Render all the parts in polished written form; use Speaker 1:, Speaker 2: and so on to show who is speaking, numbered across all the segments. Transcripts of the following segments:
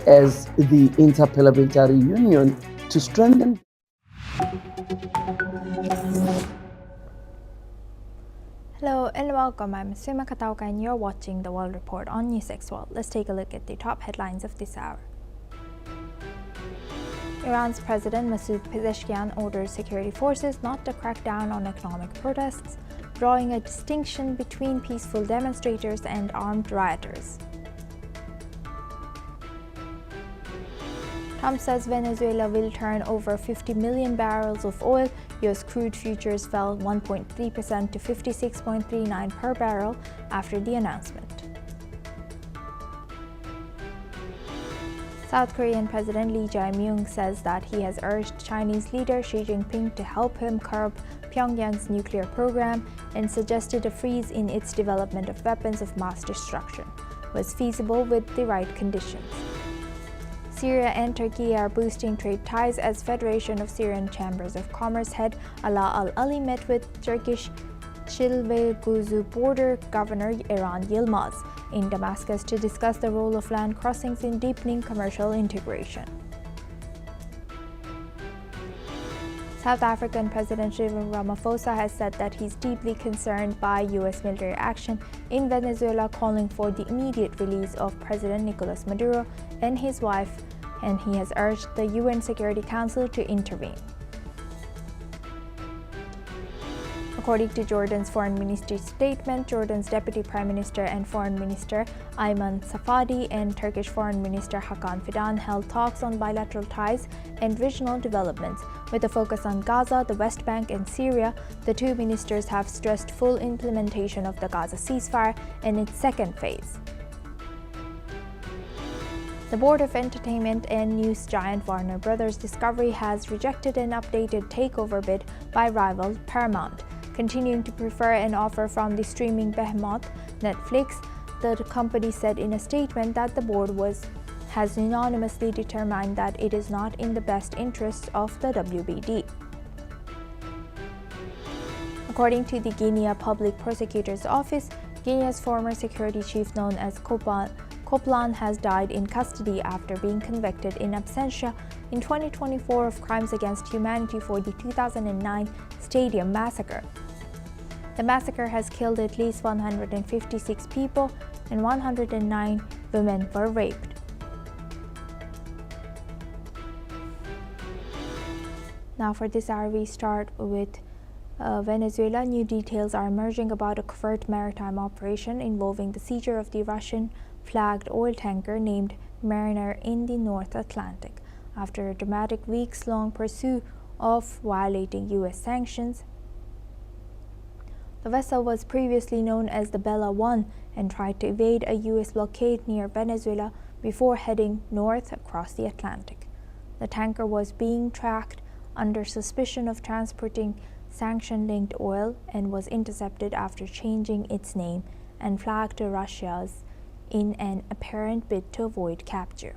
Speaker 1: as the Interparliamentary Union to strengthen.
Speaker 2: Hello and welcome. I'm Sima Katauka and you're watching the World Report on NewsX World. Let's take a look at the top headlines of this hour. Iran's President Masoud Pezeshkian orders security forces not to crack down on economic protests, drawing a distinction between peaceful demonstrators and armed rioters. Trump says Venezuela will turn over 50 million barrels of oil. U.S. crude futures fell 1.3% to 56.39 per barrel after the announcement. South Korean President Lee Jae-myung says that he has urged Chinese leader Xi Jinping to help him curb Pyongyang's nuclear program and suggested a freeze in its development of weapons of mass destruction was feasible with the right conditions. Syria and Turkey are boosting trade ties as Federation of Syrian Chambers of Commerce head Ala Al-Ali met with Turkish Cilveguzu border governor Iran Yilmaz in Damascus to discuss the role of land crossings in deepening commercial integration. South African President Cyril Ramaphosa has said that he's deeply concerned by U.S. military action in Venezuela, calling for the immediate release of President Nicolas Maduro and his wife, and he has urged the UN Security Council to intervene. According to Jordan's foreign ministry statement, Jordan's Deputy Prime Minister and Foreign Minister Ayman Safadi and Turkish Foreign Minister Hakan Fidan held talks on bilateral ties and regional developments. With a focus on Gaza, the West Bank and Syria, the two ministers have stressed full implementation of the Gaza ceasefire and its second phase. The board of entertainment and news giant Warner Bros. Discovery has rejected an updated takeover bid by rival Paramount. Continuing to prefer an offer from the streaming behemoth Netflix, the company said in a statement that the board has unanimously determined that it is not in the best interests of the WBD. According to the Guinea Public Prosecutor's Office, Guinea's former security chief known as Copland has died in custody after being convicted in absentia in 2024 of crimes against humanity for the 2009 stadium massacre. The massacre has killed at least 156 people and 109 women were raped. Now for this hour, we start with Venezuela. New details are emerging about a covert maritime operation involving the seizure of the Russian-flagged oil tanker named Mariner in the North Atlantic. After a dramatic weeks-long pursuit of violating U.S. sanctions, the vessel was previously known as the Bella 1 and tried to evade a U.S. blockade near Venezuela before heading north across the Atlantic. The tanker was being tracked under suspicion of transporting sanction-linked oil and was intercepted after changing its name and flagged to Russia's in an apparent bid to avoid capture.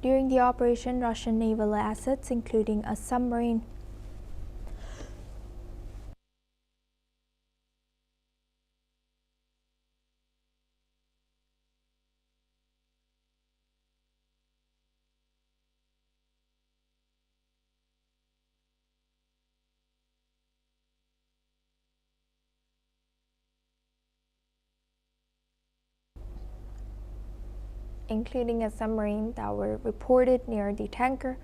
Speaker 2: During the operation, Russian naval assets, including a submarine, that were reported near the tanker,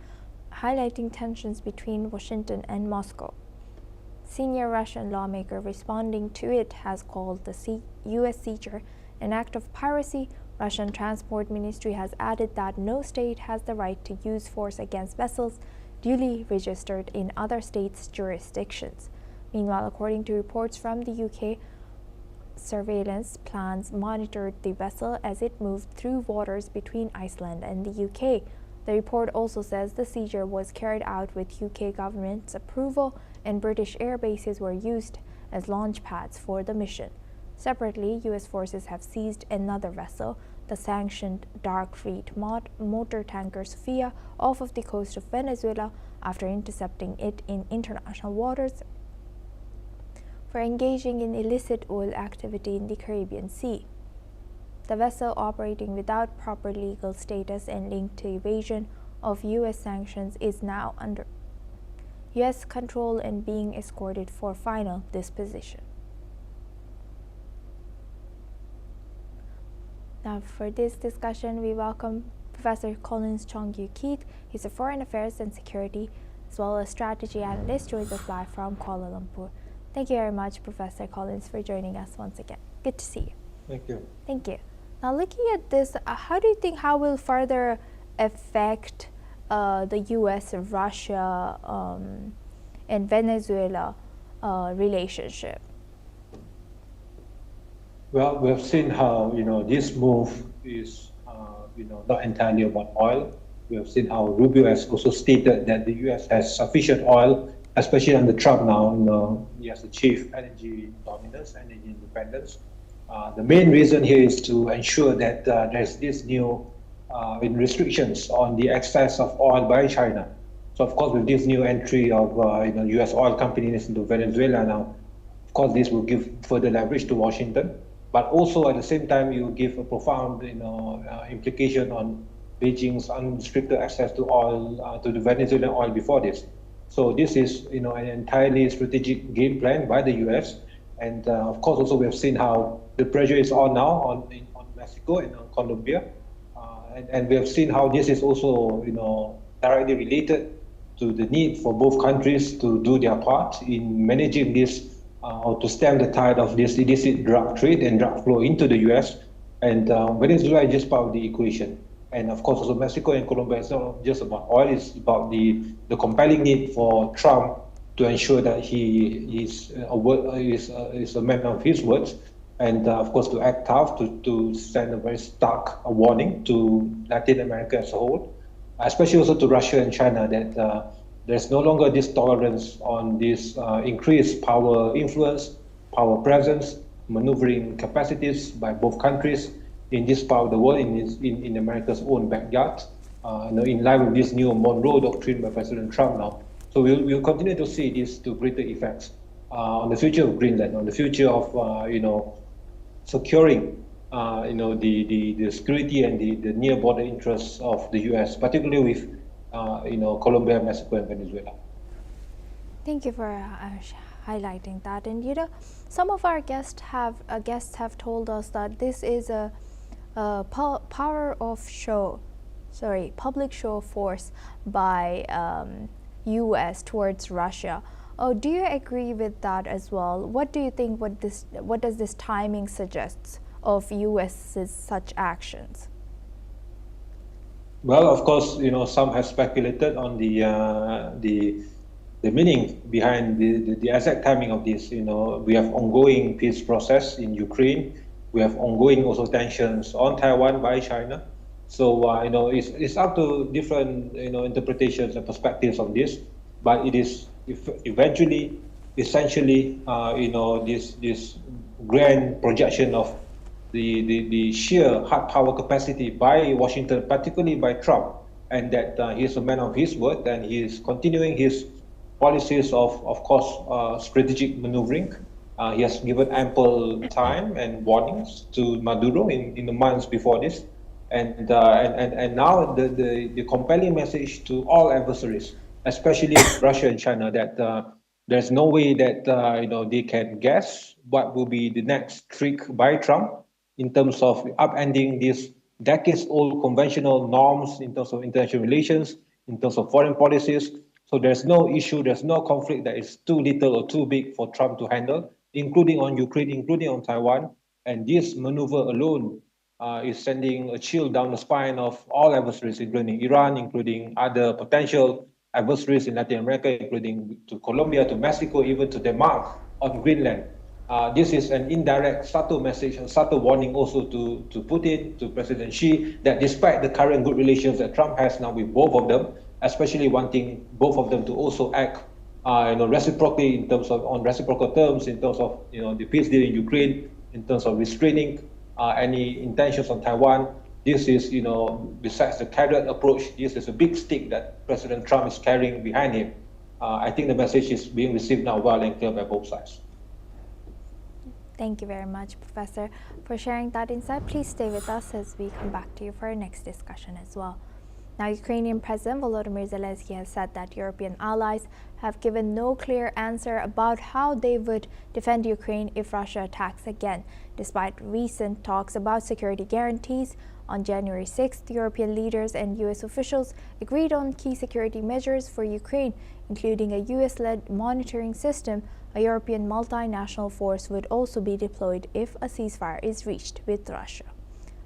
Speaker 2: highlighting tensions between Washington and Moscow. Senior Russian lawmaker responding to it has called the U.S. seizure an act of piracy. Russian Transport Ministry has added that no state has the right to use force against vessels duly registered in other states' jurisdictions. Meanwhile, according to reports from the UK, surveillance plans monitored the vessel as it moved through waters between Iceland and the UK. The report also says the seizure was carried out with UK government's approval and British air bases were used as launch pads for the mission. Separately, US forces have seized another vessel, the sanctioned Dark Fleet motor tanker Sofia, off of the coast of Venezuela after intercepting it in international waters for engaging in illicit oil activity in the Caribbean Sea. The vessel operating without proper legal status and linked to evasion of U.S. sanctions is now under U.S. control and being escorted for final disposition. Now, for this discussion, we welcome Professor Collins Chong-Yu-Keith. He's a foreign affairs and security as well as strategy analyst joins us live from Kuala Lumpur. Thank you very much, Professor Collins, for joining us once again. Good to see you.
Speaker 3: Thank you.
Speaker 2: Thank you. Now, looking at this, how do you think how will further affect the U.S., Russia, and Venezuela relationship?
Speaker 3: Well, we have seen how this move is not entirely about oil. We have seen how Rubio has also stated that the U.S. has sufficient oil, especially under Trump now. He has achieved energy dominance, energy independence. The main reason here is to ensure that there's this new restrictions on the excess of oil by China. So of course, with this new entry of U.S. oil companies into Venezuela now, of course, this will give further leverage to Washington. But also at the same time, you give a profound implication on Beijing's unrestricted access to oil, to the Venezuelan oil before this. So this is an entirely strategic game plan by the U.S. And of course, also we have seen how the pressure is on now on Mexico and on Colombia. And we have seen how this is also directly related to the need for both countries to do their part in managing this or to stem the tide of this illicit drug trade and drug flow into the U.S. And Venezuela is just part of the equation. And of course, also Mexico and Colombia, it's not just about oil, it's about the compelling need for Trump to ensure that he is a man of his words, and of course to act tough, to send a very stark warning to Latin America as a whole, especially also to Russia and China, that there's no longer this tolerance on this increased power influence, power presence, maneuvering capacities by both countries in this part of the world, in America's own backyard, in line with this new Monroe Doctrine by President Trump now. So we'll continue to see this to greater effects on the future of Greenland, on the future of securing the security and the near border interests of the U.S., particularly with Colombia, Mexico, and Venezuela.
Speaker 2: Thank you for highlighting that. And some of our guests have told us that this is a public show of force by U.S. towards Russia. Do you agree with that as well? What do you think? What does this timing suggest of U.S.'s such actions?
Speaker 3: Well, of course, some have speculated on the meaning behind the exact timing of this. We have ongoing peace process in Ukraine. We have ongoing also tensions on Taiwan by China. So it's up to different interpretations and perspectives on this. But it is essentially this grand projection of the sheer hard power capacity by Washington, particularly by Trump, and that he is a man of his word, and he is continuing his policies of course, strategic maneuvering. He has given ample time and warnings to Maduro in the months before this, and now the compelling message to all adversaries, especially Russia and China, that there's no way that they can guess what will be the next trick by Trump in terms of upending these decades-old conventional norms in terms of international relations, in terms of foreign policies. So there's no issue, there's no conflict that is too little or too big for Trump to handle, including on Ukraine, including on Taiwan. And this maneuver alone is sending a chill down the spine of all adversaries, including Iran, including other potential adversaries in Latin America, including to Colombia, to Mexico, even to Denmark on Greenland. This is an indirect, subtle message, a subtle warning also to Putin, to President Xi, that despite the current good relations that Trump has now with both of them, especially wanting both of them to also act reciprocally in terms of on reciprocal terms, in terms of the peace deal in Ukraine, in terms of restraining any intentions on Taiwan. This is besides the carrot approach, this is a big stick that President Trump is carrying behind him. I think the message is being received now well and clear by both sides.
Speaker 2: Thank you very much, Professor, for sharing that insight. Please stay with us as we come back to you for our next discussion as well. Now, Ukrainian President Volodymyr Zelensky has said that European allies have given no clear answer about how they would defend Ukraine if Russia attacks again, despite recent talks about security guarantees. On January 6th, European leaders and U.S. officials agreed on key security measures for Ukraine, including a U.S.-led monitoring system. A European multinational force would also be deployed if a ceasefire is reached with Russia.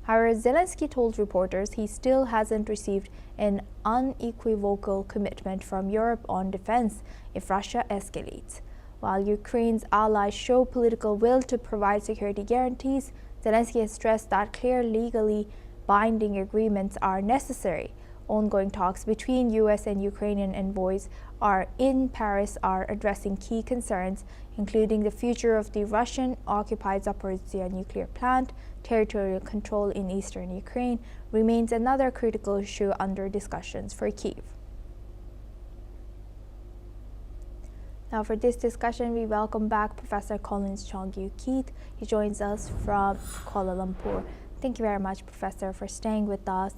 Speaker 2: However, Zelensky told reporters he still hasn't received an unequivocal commitment from Europe on defense if Russia escalates. While Ukraine's allies show political will to provide security guarantees, Zelensky has stressed that clear legally binding agreements are necessary. Ongoing talks between U.S. and Ukrainian envoys in Paris are addressing key concerns, including the future of the Russian-occupied Zaporizhzhia nuclear plant. Territorial control in eastern Ukraine remains another critical issue under discussions for Kyiv. Now, for this discussion, we welcome back Professor Collins Chong-Yu-Keith. He joins us from Kuala Lumpur. Thank you very much, Professor, for staying with us.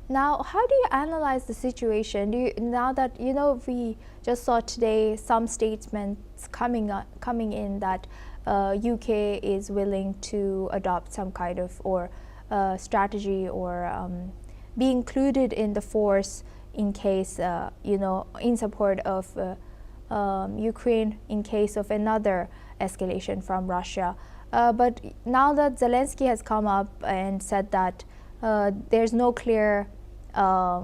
Speaker 2: Now, how do you analyze the situation? Now that we just saw today some statements coming in that UK is willing to adopt some kind of strategy or be included in the force in case in support of Ukraine in case of another escalation from Russia. But now that Zelensky has come up and said that there's no clear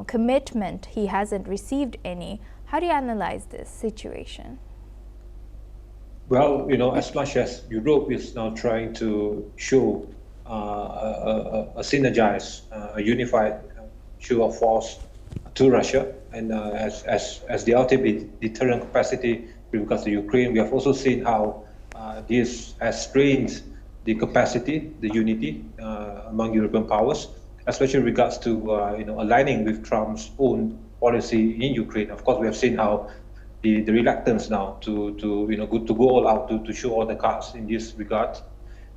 Speaker 2: commitment, he hasn't received any. How do you analyze this situation?
Speaker 3: Well, as much as Europe is now trying to show a synergized, a unified show of force to Russia, and as the ultimate deterrent capacity with regards to Ukraine, we have also seen how this has strained the capacity, the unity among European powers, especially in regards to aligning with Trump's own policy in Ukraine. Of course, we have seen how the reluctance now to go all out to show all the cards in this regard,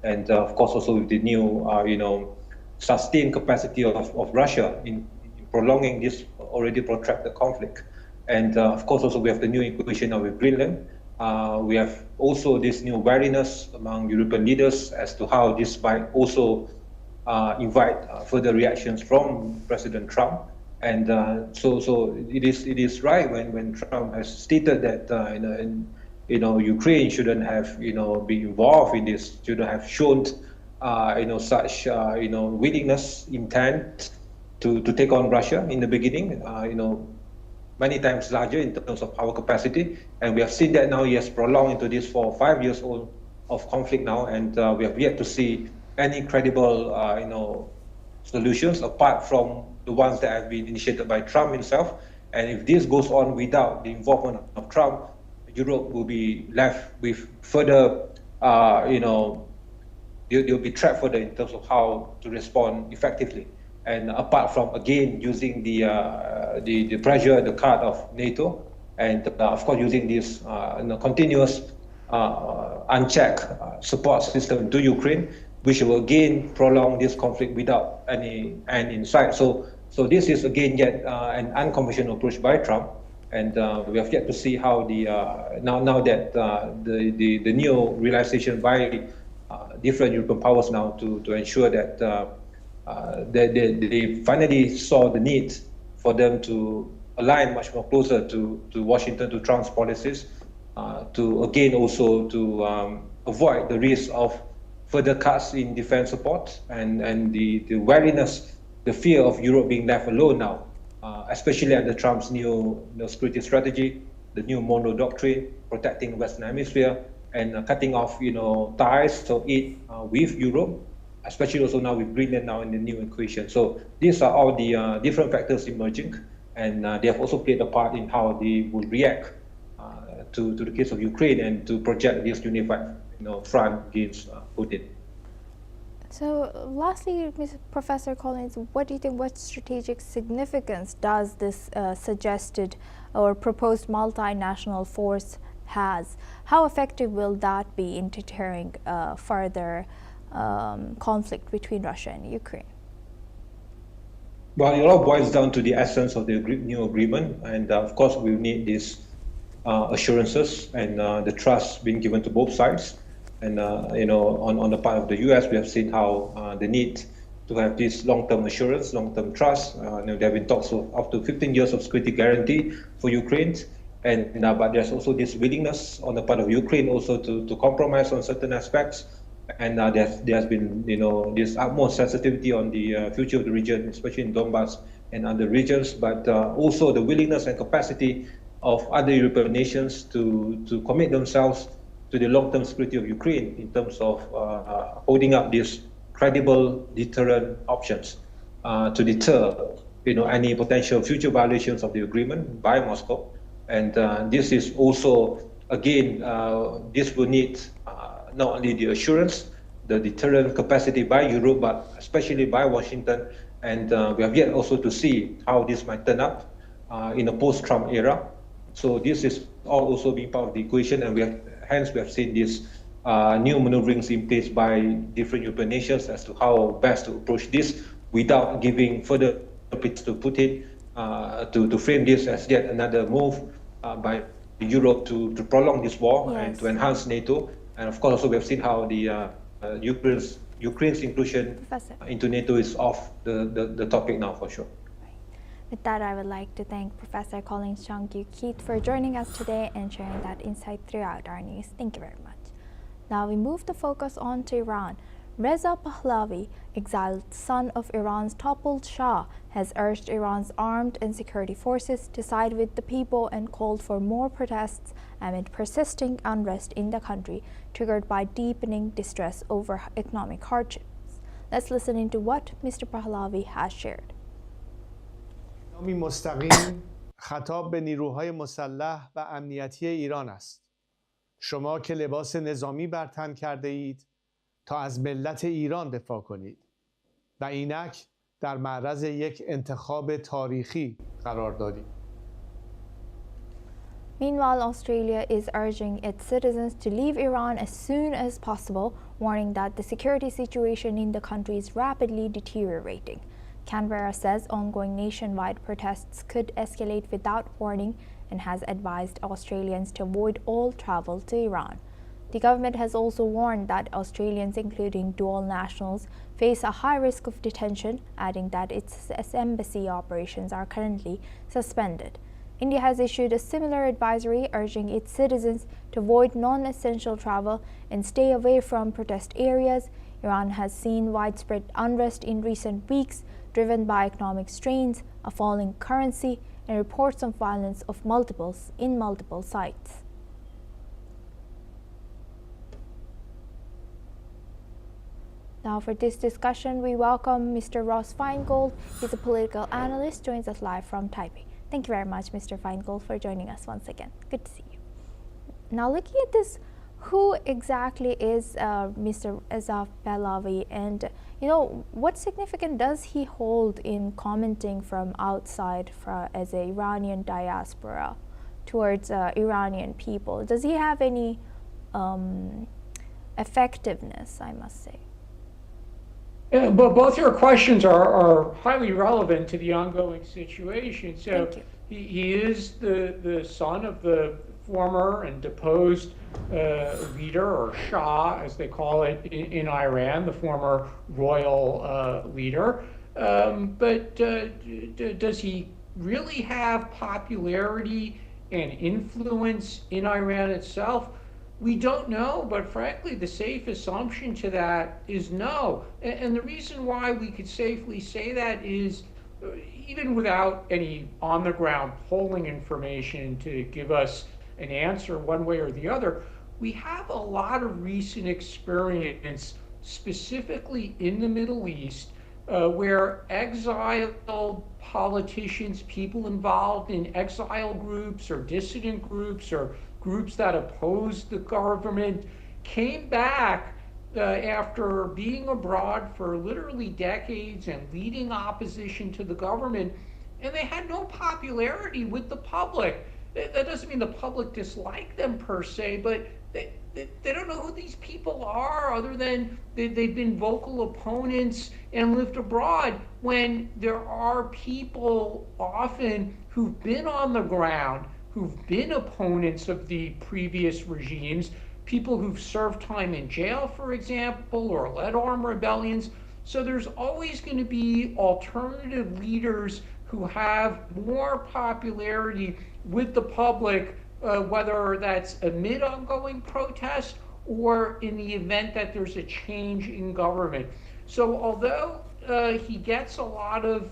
Speaker 3: and of course also with the new sustained capacity of Russia in prolonging this already protracted conflict, and of course also we have the new equation now with Greenland. We have also this new wariness among European leaders as to how this might also invite further reactions from President Trump. And so it is right when Trump has stated that Ukraine shouldn't have be involved in this, shouldn't have shown such willingness, intent to take on Russia in the beginning, many times larger in terms of power capacity, and we have seen that now he has prolonged into this 4 or 5 years old of conflict now, and we have yet to see any credible solutions apart from the ones that have been initiated by Trump himself. And if this goes on without the involvement of Trump, Europe will be left with further, they'll be trapped further in terms of how to respond effectively. And apart from, again, using the pressure, the card of NATO, and of course using this continuous unchecked support system to Ukraine, which will again prolong this conflict without any end in sight. So this is again yet an unconventional approach by Trump, and we have yet to see how now that the new realization by different European powers now to ensure that they finally saw the need for them to align much more closer to Washington, to Trump's policies, to again also to avoid the risk of further cuts in defense support and the wariness, the fear of Europe being left alone now, especially under Trump's new security strategy, the new Monroe Doctrine, protecting the Western Hemisphere, and cutting off ties or aid with Europe, especially also now with Greenland now in the new equation. So these are all the different factors emerging, and they have also played a part in how they will react to the case of Ukraine and to project this unified front against Putin.
Speaker 2: So lastly, Professor Collins, what do you think, what strategic significance does this suggested or proposed multinational force has. How effective will that be in deterring further conflict between Russia and Ukraine?
Speaker 3: Well, it all boils down to the essence of the new agreement, and of course we need these assurances and the trust being given to both sides. And on the part of the U.S., we have seen how the need to have this long-term assurance, long-term trust. There have been talks of up to 15 years of security guarantee for Ukraine, and but there's also this willingness on the part of Ukraine also to compromise on certain aspects. And there has been, this utmost sensitivity on the future of the region, especially in Donbass and other regions, but also the willingness and capacity of other European nations to commit themselves to the long-term security of Ukraine in terms of holding up these credible deterrent options to deter, any potential future violations of the agreement by Moscow. And this is also, again, this will need not only the assurance, the deterrent capacity by Europe, but especially by Washington. And we have yet also to see how this might turn up in a post-Trump era. So this is all also being part of the equation, and we have seen these new maneuverings in place by different European nations as to how best to approach this without giving further pitch to Putin to frame this as yet another move by Europe to prolong this war. Yes. And to enhance NATO. And of course, also we have seen how the Ukraine's inclusion into NATO is off the topic now for sure.
Speaker 2: With that, I would like to thank Professor Collins Keith for joining us today and sharing that insight throughout our news. Thank you very much. Now we move the focus on to Iran. Reza Pahlavi, exiled son of Iran's toppled Shah, has urged Iran's armed and security forces to side with the people and called for more protests amid persisting unrest in the country, triggered by deepening distress over economic hardships. Let's listen into what Mr. Pahlavi has shared.
Speaker 4: مستقیم خطاب به نیروهای مسلح و امنیتی ایران است. شما که لباس نظامی بر تن کرده اید تا از ملت ایران دفاع کنید و اینک در معرض یک انتخاب تاریخی قرار دارید.
Speaker 2: Meanwhile, Australia is urging its citizens to leave Iran as soon as possible, warning that the security situation in the country is rapidly deteriorating. Canberra says ongoing nationwide protests could escalate without warning and has advised Australians to avoid all travel to Iran. The government has also warned that Australians, including dual nationals, face a high risk of detention, adding that its embassy operations are currently suspended. India has issued a similar advisory urging its citizens to avoid non-essential travel and stay away from protest areas. Iran has seen widespread unrest in recent weeks, driven by economic strains, a falling currency, and reports of violence in multiple sites. Now for this discussion, we welcome Mr. Ross Feingold. He's a political analyst, joins us live from Taipei. Thank you very much, Mr. Feingold, for joining us once again. Good to see you. Now looking at this, who exactly is Mr. Reza Pahlavi, and what significance does he hold in commenting from outside as an Iranian diaspora towards Iranian people? Does he have any effectiveness, I must say?
Speaker 5: Yeah, but both your questions are highly relevant to the ongoing situation. So he is the son of the former and deposed leader, or Shah, as they call it in Iran, the former royal leader. But does he really have popularity and influence in Iran itself? We don't know, but frankly, the safe assumption to that is no. And the reason why we could safely say that is, even without any on-the-ground polling information to give us an answer one way or the other, we have a lot of recent experience, specifically in the Middle East, where exiled politicians, people involved in exile groups or dissident groups or groups that opposed the government, came back after being abroad for literally decades and leading opposition to the government, and they had no popularity with the public. That doesn't mean the public dislike them per se, but they don't know who these people are other than they've been vocal opponents and lived abroad, when there are people often who've been on the ground, who've been opponents of the previous regimes, people who've served time in jail, for example, or led armed rebellions. So there's always going to be alternative leaders who have more popularity with the public, whether that's amid ongoing protest or in the event that there's a change in government. So although he gets a lot of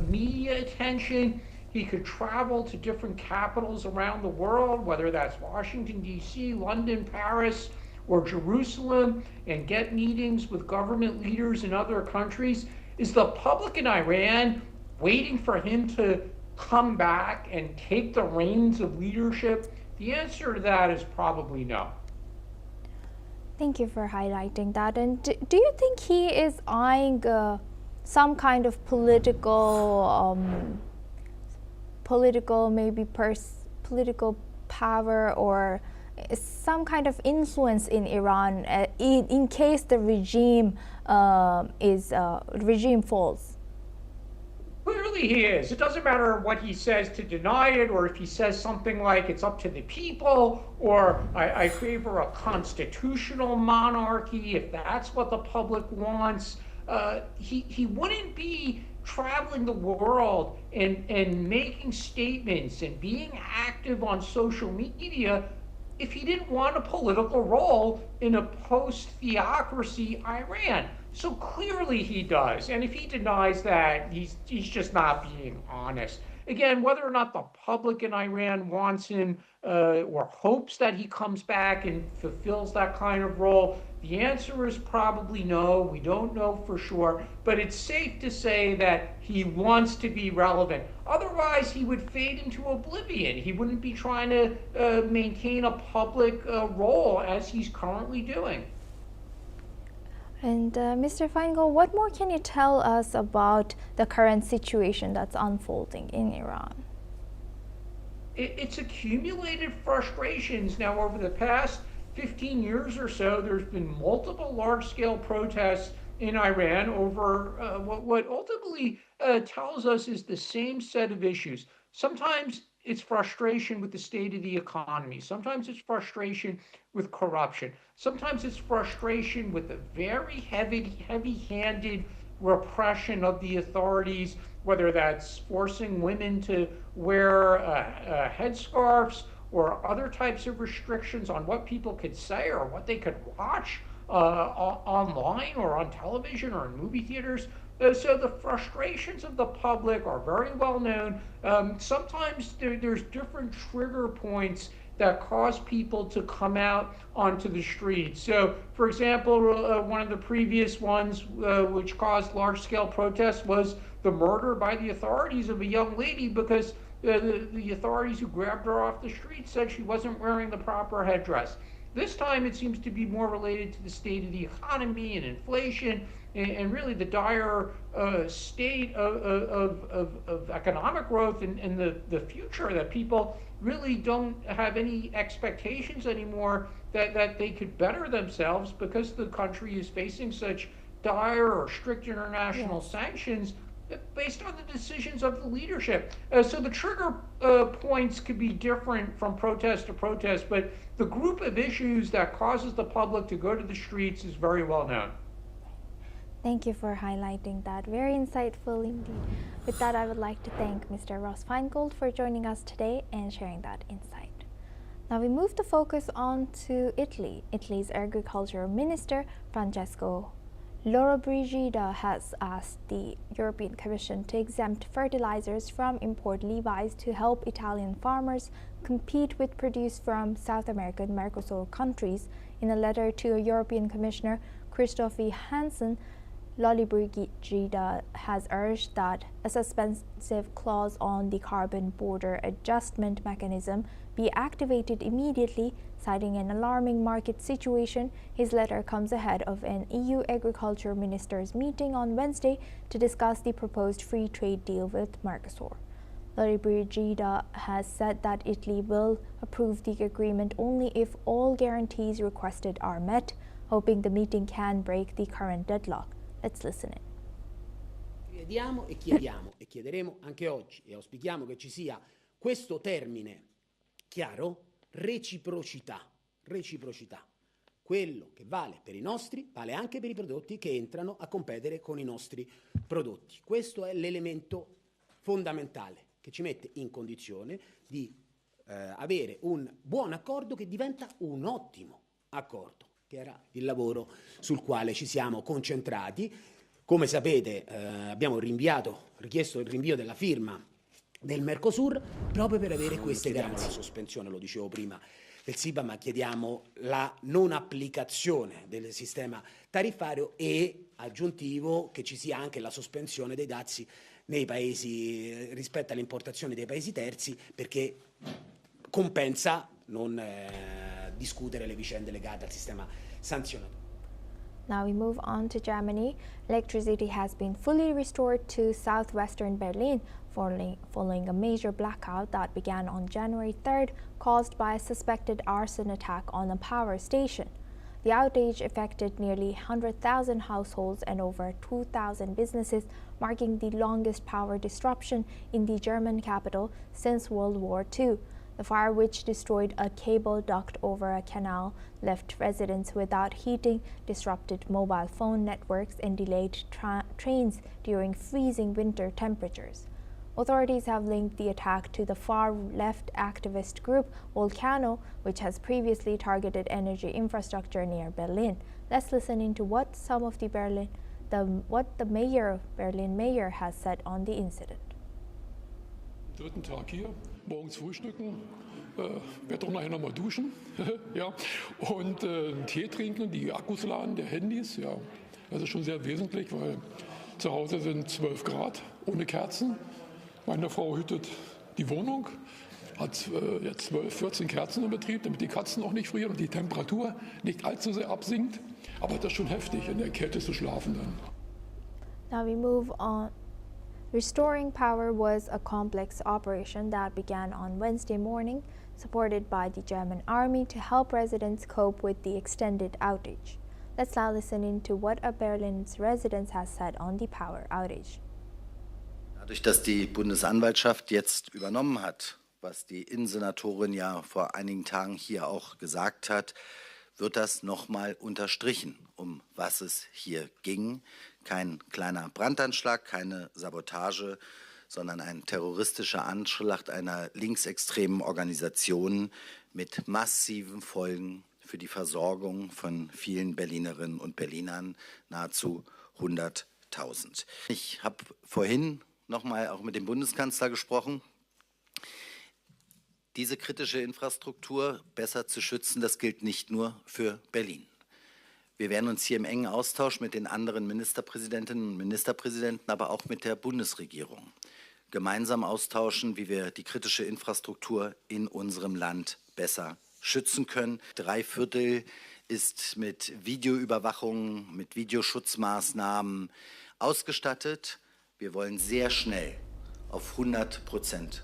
Speaker 5: media attention, he could travel to different capitals around the world, whether that's Washington, D.C., London, Paris, or Jerusalem, and get meetings with government leaders in other countries. Is the public in Iran waiting for him to come back and take the reins of leadership? The answer to that is probably no.
Speaker 2: Thank you for highlighting that. And do you think he is eyeing some kind of political power or some kind of influence in Iran in case the regime falls?
Speaker 5: Clearly he is. It doesn't matter what he says to deny it, or if he says something like it's up to the people, or I favor a constitutional monarchy, if that's what the public wants. He wouldn't be traveling the world and making statements and being active on social media if he didn't want a political role in a post-theocracy Iran. So clearly he does. And if he denies that, he's just not being honest. Again, whether or not the public in Iran wants him or hopes that he comes back and fulfills that kind of role, the answer is probably no. We don't know for sure. But it's safe to say that he wants to be relevant. Otherwise, he would fade into oblivion. He wouldn't be trying to maintain a public role as he's currently doing.
Speaker 2: And Mr. Feingold, what more can you tell us about the current situation that's unfolding in Iran?
Speaker 5: It's accumulated frustrations. Now, over the past 15 years or so, there's been multiple large-scale protests in Iran over what ultimately tells us is the same set of issues. Sometimes it's frustration with the state of the economy. Sometimes it's frustration with corruption. Sometimes it's frustration with the very heavy-handed repression of the authorities, whether that's forcing women to wear headscarves or other types of restrictions on what people could say or what they could watch online or on television or in movie theaters. So the frustrations of the public are very well known. Sometimes there's different trigger points that cause people to come out onto the streets. So, for example, one of the previous ones which caused large-scale protests was the murder by the authorities of a young lady because the authorities who grabbed her off the street said she wasn't wearing the proper headdress. This time it seems to be more related to the state of the economy and inflation and really the dire state of economic growth and the future, that people really don't have any expectations anymore that they could better themselves because the country is facing such dire or strict international sanctions based on the decisions of the leadership. So the trigger points could be different from protest to protest, but the group of issues that causes the public to go to the streets is very well known.
Speaker 2: Thank you for highlighting that. Very insightful indeed. With that, I would like to thank Mr. Ross Feingold for joining us today and sharing that insight. Now we move the focus on to Italy. Italy's Agriculture Minister, Francesco Lollobrigida, has asked the European Commission to exempt fertilizers from import levies to help Italian farmers compete with produce from South American Mercosur countries. In a letter to a European Commissioner, Christophe Hansen, Lollobrigida has urged that a suspensive clause on the carbon border adjustment mechanism be activated immediately, citing an alarming market situation. His letter comes ahead of an EU agriculture ministers meeting on Wednesday to discuss the proposed free trade deal with Mercosur. Lollobrigida has said that Italy will approve the agreement only if all guarantees requested are met, hoping the meeting can break the current deadlock. Let's listen in.
Speaker 6: Chiediamo e chiediamo e chiederemo anche oggi e auspichiamo che ci sia questo termine chiaro: reciprocità. Quello che vale per i nostri vale anche per i prodotti che entrano a competere con i nostri prodotti. Questo è l'elemento fondamentale che ci mette in condizione di avere un buon accordo che diventa un ottimo accordo, che era il lavoro sul quale ci siamo concentrati. Come sapete abbiamo richiesto il rinvio della firma del Mercosur proprio per avere queste garanzie. La sospensione, lo dicevo prima, del SIPA, ma chiediamo la non applicazione del sistema tariffario e aggiuntivo che ci sia anche la sospensione dei dazi nei paesi rispetto alle importazioni dei paesi terzi, perché compensa non discutere le vicende legate al sistema sanzionatorio.
Speaker 2: Now we move on to Germany. Electricity has been fully restored to southwestern Berlin following a major blackout that began on January 3rd, caused by a suspected arson attack on a power station. The outage affected nearly 100,000 households and over 2,000 businesses, marking the longest power disruption in the German capital since World War II. The fire, which destroyed a cable duct over a canal, left residents without heating, disrupted mobile phone networks, and delayed trains during freezing winter temperatures. Authorities have linked the attack to the far-left activist group Volcano, which has previously targeted energy infrastructure near Berlin. Let's listen into what the Berlin mayor has said on the incident.
Speaker 7: Dritten Tag hier, morgens frühstücken, werde auch nachher nochmal duschen, ja, und einen Tee trinken, die Akkus laden der Handys, ja. Das ist schon sehr wesentlich, weil zu Hause sind 12 Grad ohne Kerzen. Meine Frau hütet die Wohnung, hat jetzt 12, 14 Kerzen im Betrieb, damit die Katzen auch nicht frieren und die Temperatur nicht allzu sehr absinkt. Aber das ist schon heftig, in der Kälte zu schlafen dann.
Speaker 2: Now we move on. Restoring power was a complex operation that began on Wednesday morning, supported by the German army to help residents cope with the extended outage. Let's now listen into what a Berlin's resident has said on the power outage.
Speaker 8: Dadurch, dass die Bundesanwaltschaft jetzt übernommen hat, was die Innensenatorin ja vor einigen Tagen hier auch gesagt hat, wird das nochmal unterstrichen, um was es hier ging. Kein kleiner Brandanschlag, keine Sabotage, sondern ein terroristischer Anschlag einer linksextremen Organisation mit massiven Folgen für die Versorgung von vielen Berlinerinnen und Berlinern, nahezu 100.000. Ich habe vorhin nochmal auch mit dem Bundeskanzler gesprochen. Diese kritische Infrastruktur besser zu schützen, das gilt nicht nur für Berlin. Wir werden uns hier im engen Austausch mit den anderen Ministerpräsidentinnen und Ministerpräsidenten, aber auch mit der Bundesregierung gemeinsam austauschen, wie wir die kritische Infrastruktur in unserem Land besser schützen können. 3/4 ist mit Videoüberwachung, mit Videoschutzmaßnahmen ausgestattet. Wir wollen sehr schnell auf 100%.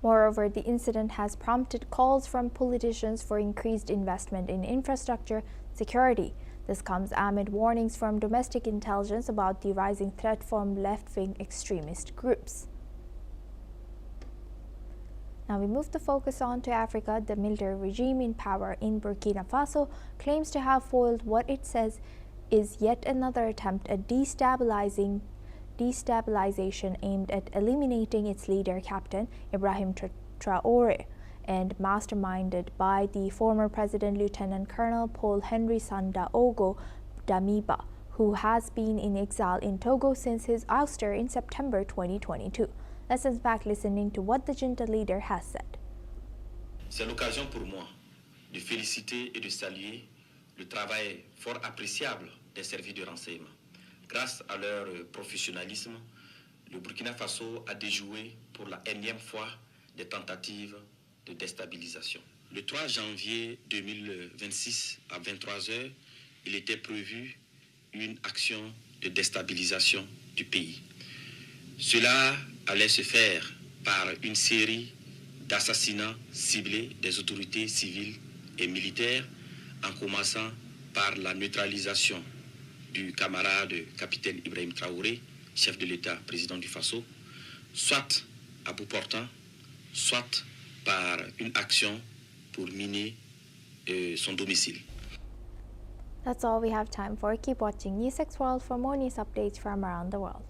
Speaker 2: Moreover, the incident has prompted calls from politicians for increased investment in infrastructure security. This comes amid warnings from domestic intelligence about the rising threat from left-wing extremist groups. Now we move the focus on to Africa. The military regime in power in Burkina Faso claims to have foiled what it says is yet another attempt at destabilization aimed at eliminating its leader, Captain Ibrahim Traoré, and masterminded by the former president, Lieutenant Colonel Paul Henry Sandaogo Damiba, who has been in exile in Togo since his ouster in September 2022. Let's in fact listening to what the junta leader has said.
Speaker 9: C'est l'occasion pour moi de féliciter et de saluer le travail fort appréciable des services de renseignement. Grâce à leur professionnalisme, le Burkina Faso a déjoué pour la énième fois des tentatives de déstabilisation. Le 3 janvier 2026 à 23h, il était prévu une action de déstabilisation du pays. Cela allait se faire par une série d'assassinats ciblés des autorités civiles et militaires, en commençant par la neutralisation du camarade capitaine Ibrahim Traoré, chef de l'État, président du Faso, soit à bout portant, soit par une action pour miner son domicile.
Speaker 2: That's all we have time for. Keep watching NewsX World for more news updates from around the world.